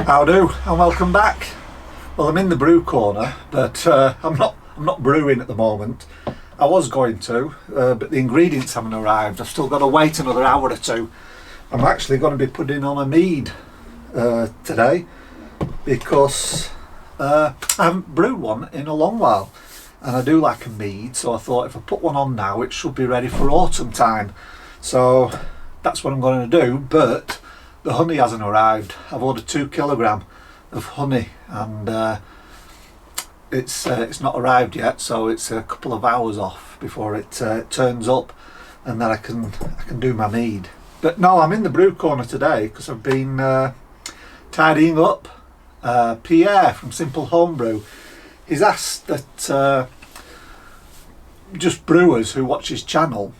How do, and welcome back. Well, I'm in the brew corner, but I'm not brewing at the moment. I was going to, but the ingredients haven't arrived. I've still got to wait another hour or two. I'm actually going to be putting on a mead today because I haven't brewed one in a long while, and I do like a mead. So I thought if I put one on now, it should be ready for autumn time. So that's what I'm going to do. But the honey hasn't arrived. I've ordered 2 kilogram of honey, and it's not arrived yet. So it's a couple of hours off before it turns up, and then I can do my mead. But no, I'm in the brew corner today because I've been tidying up. Pierre from Simple Homebrew, he's asked that just brewers who watch his channel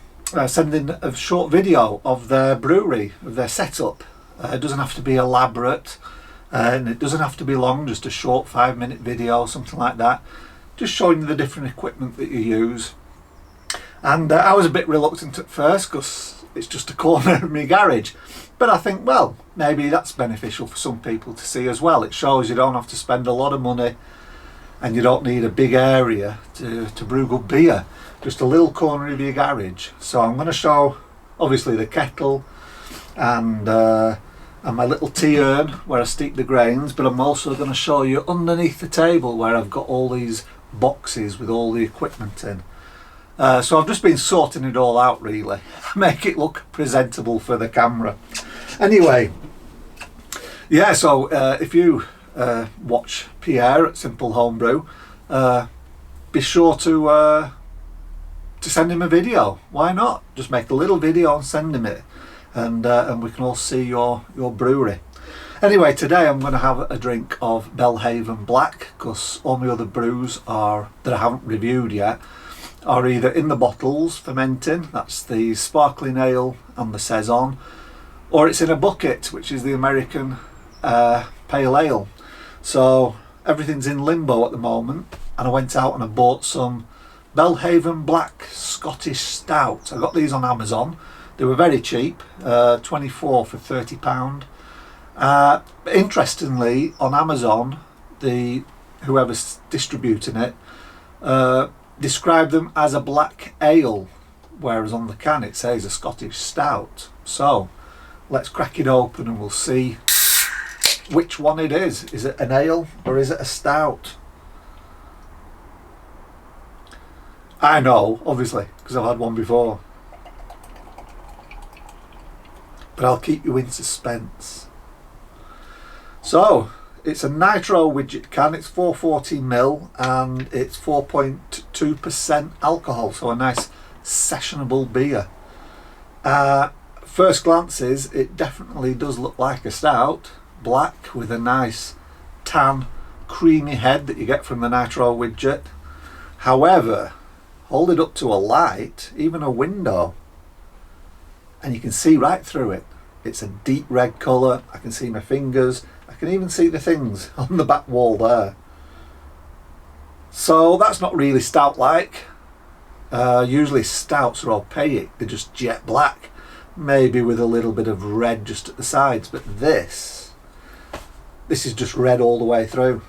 send in a short video of their brewery, of their setup. It doesn't have to be elaborate, and it doesn't have to be long, just a short 5-minute video, something like that, just showing you the different equipment that you use. And I was a bit reluctant at first because it's just a corner of my garage, but I think, well, maybe that's beneficial for some people to see as well. It shows you don't have to spend a lot of money and you don't need a big area to brew good beer, just a little corner of your garage. So I'm going to show obviously the kettle and my little tea urn where I steep the grains, but I'm also going to show you underneath the table where I've got all these boxes with all the equipment in. So I've just been sorting it all out, really, make it look presentable for the camera. Anyway, yeah, so if you watch Pierre at Simple Homebrew, be sure to send him a video. Why not? Just make a little video and send him it, and we can all see your brewery. Anyway, today I'm going to have a drink of Belhaven Black because all my other brews that I haven't reviewed yet are either in the bottles fermenting, that's the sparkling ale and the saison, or it's in a bucket, which is the American pale ale. So everything's in limbo at the moment, and I went out and I bought some Belhaven Black Scottish Stout. I got these on Amazon. They were very cheap, 24 for £30. Interestingly, on Amazon, whoever's distributing it described them as a black ale, whereas on the can it says a Scottish Stout. So let's crack it open and we'll see which one it is. Is it an ale or is it a stout? I know, obviously, because I've had one before, but I'll keep you in suspense. So it's a nitro widget can. It's 440ml and it's 4.2% alcohol, so a nice sessionable beer. First glances, it definitely does look like a stout, black with a nice tan creamy head that you get from the nitro widget. However, hold it up to a light, even a window, and you can see right through it. It's a deep red colour. I can see my fingers. I can even see the things on the back wall there. So that's not really stout-like. Usually stouts are opaque. They're just jet black, maybe with a little bit of red just at the sides. But this is just red all the way through.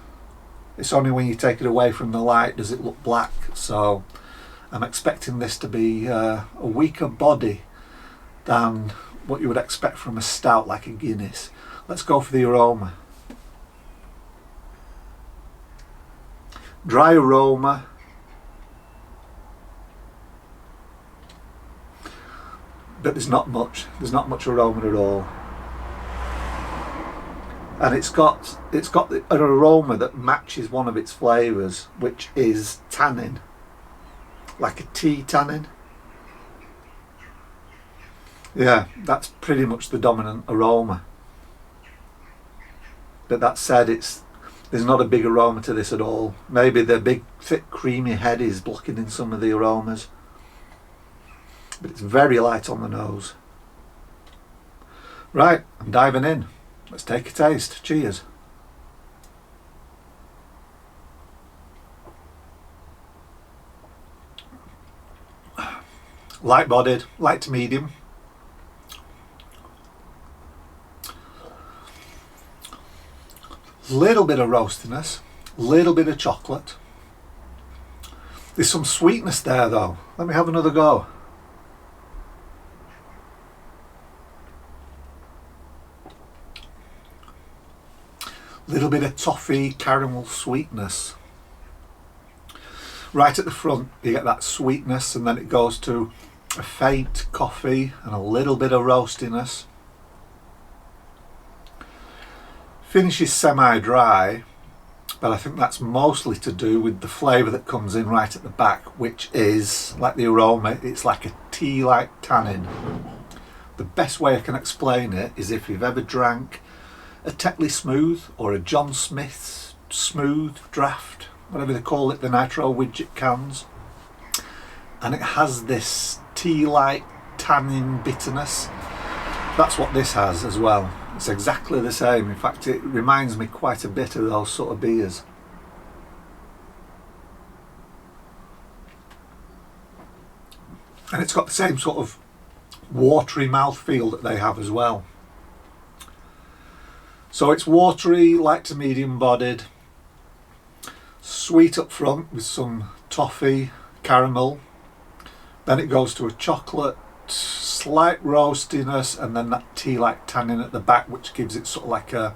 It's only when you take it away from the light does it look black. So I'm expecting this to be a weaker body than what you would expect from a stout like a Guinness. Let's go for the aroma. Dry aroma. But there's not much aroma at all. And it's got an aroma that matches one of its flavours, which is tannin, like a tea tannin. Yeah, that's pretty much the dominant aroma. But that said, there's not a big aroma to this at all. Maybe the big thick creamy head is blocking in some of the aromas, but it's very light on the nose. Right, I'm diving in. Let's take a taste. Cheers. Light bodied, light to medium. Little bit of roastiness, little bit of chocolate. There's some sweetness there though. Let me have another go. Little bit of toffee caramel sweetness. Right at the front you get that sweetness, and then it goes to a faint coffee and a little bit of roastiness. Finishes semi-dry, but I think that's mostly to do with the flavour that comes in right at the back, which is, like the aroma, it's like a tea-like tannin. The best way I can explain it is if you've ever drank a Tetley Smooth or a John Smith's Smooth Draft, whatever they call it, the nitro widget cans, and it has this tea-like tannin bitterness. That's what this has as well. It's exactly the same. In fact, it reminds me quite a bit of those sort of beers. And it's got the same sort of watery mouthfeel that they have as well. So it's watery, light to medium bodied, sweet up front with some toffee, caramel. Then it goes to a chocolate, slight roastiness, and then that tea-like tannin at the back, which gives it sort of like a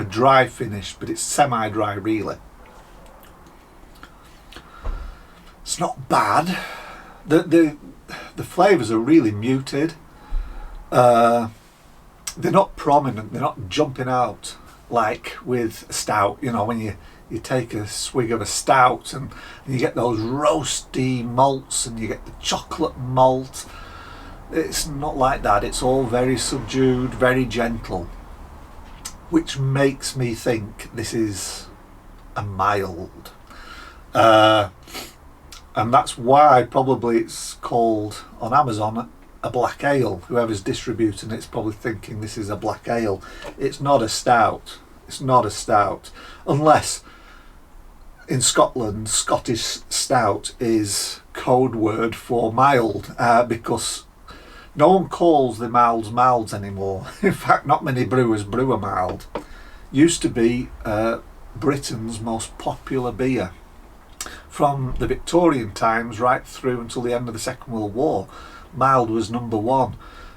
dry finish, but it's semi-dry really. It's not bad. The flavours are really muted. They're not prominent, they're not jumping out like with a stout. You know, when you take a swig of a stout and you get those roasty malts and you get the chocolate malt. It's not like that. It's all very subdued, very gentle, which makes me think this is a mild. And that's why probably it's called on Amazon a black ale. Whoever's distributing it's probably thinking this is a black ale. It's not a stout. It's not a stout. Unless in Scotland, Scottish stout is code word for mild, because no one calls the milds anymore. In fact, not many brewers brew a mild. Used to be Britain's most popular beer. From the Victorian times right through until the end of the Second World War, mild was number one.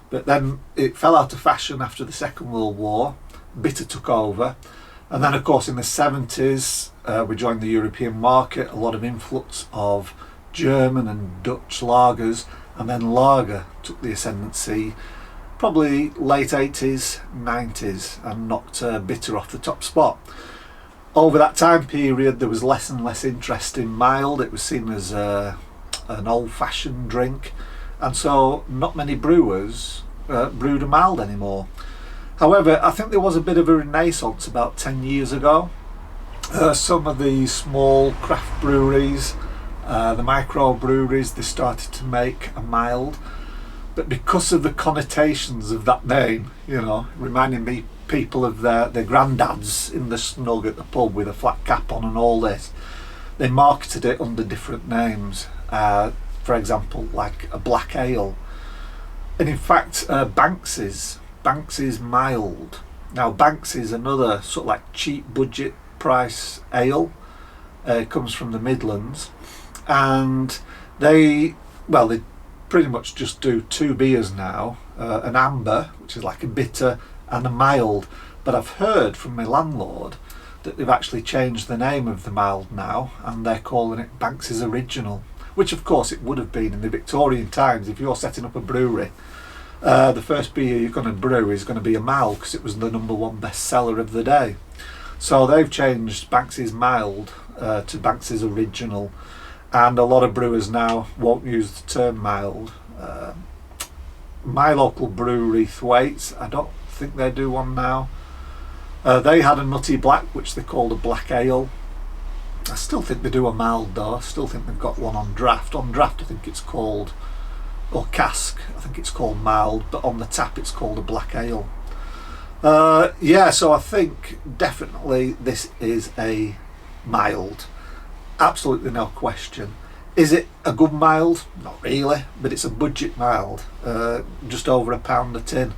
But then it fell out of fashion after the Second World War. Bitter took over. And then, of course, in the 70s, we joined the European market, a lot of influx of German and Dutch lagers, and then lager took the ascendancy, probably late 80s, 90s, and knocked bitter off the top spot. Over that time period, there was less and less interest in mild. It was seen as an old-fashioned drink, and so not many brewers brewed a mild anymore. However, I think there was a bit of a renaissance about 10 years ago. Some of the small craft breweries, the micro breweries, they started to make a mild, but because of the connotations of that name, you know, reminding me people of their granddads in the snug at the pub with a flat cap on and all this, they marketed it under different names. For example, like a black ale, and in fact Banks's mild. Now Banks is another sort of like cheap budget price ale. It comes from the Midlands, and they pretty much just do two beers now, an amber, which is like a bitter, and a mild. But I've heard from my landlord that they've actually changed the name of the mild now, and they're calling it Banks's Original, which of course it would have been in the Victorian times. If you're setting up a brewery, the first beer you're going to brew is going to be a mild, because it was the number one bestseller of the day. So they've changed Banks's Mild to Banks's Original, and a lot of brewers now won't use the term mild. My local brewery, Thwaites, I don't think they do one now. They had a nutty black, which they called a black ale. I still think they do a mild though. I still think they've got one on draft. On draft I think it's called, or cask, I think it's called mild, but on the tap it's called a black ale. Yeah, so I think definitely this is a mild. Absolutely no question. Is it a good mild? Not really, but it's a budget mild, just over £1 a tin.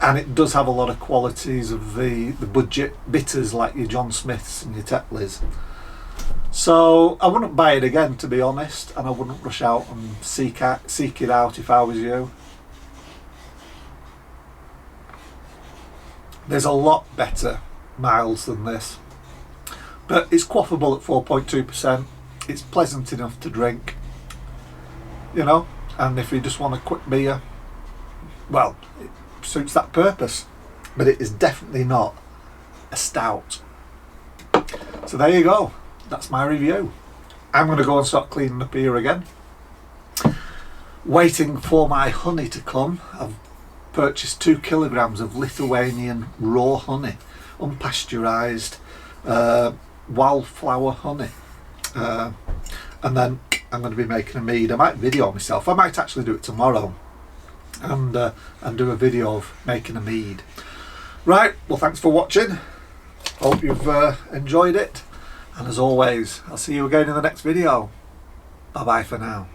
and it does have a lot of qualities of the budget bitters like your John Smiths and your Tetleys. So I wouldn't buy it again, to be honest, and I wouldn't rush out and seek it out if I was you. There's a lot better miles than this, but it's quaffable at 4.2%. It's pleasant enough to drink, you know, and if you just want a quick beer, well, it suits that purpose, but it is definitely not a stout. So there you go, that's my review. I'm going to go and start cleaning up here again, waiting for my honey to come. I've purchased 2 kilograms of Lithuanian raw honey, unpasteurised wildflower honey, and then I'm going to be making a mead. I might video myself. I might actually do it tomorrow and do a video of making a mead. Right, well, thanks for watching. Hope you've enjoyed it, and as always, I'll see you again in the next video. Bye bye for now.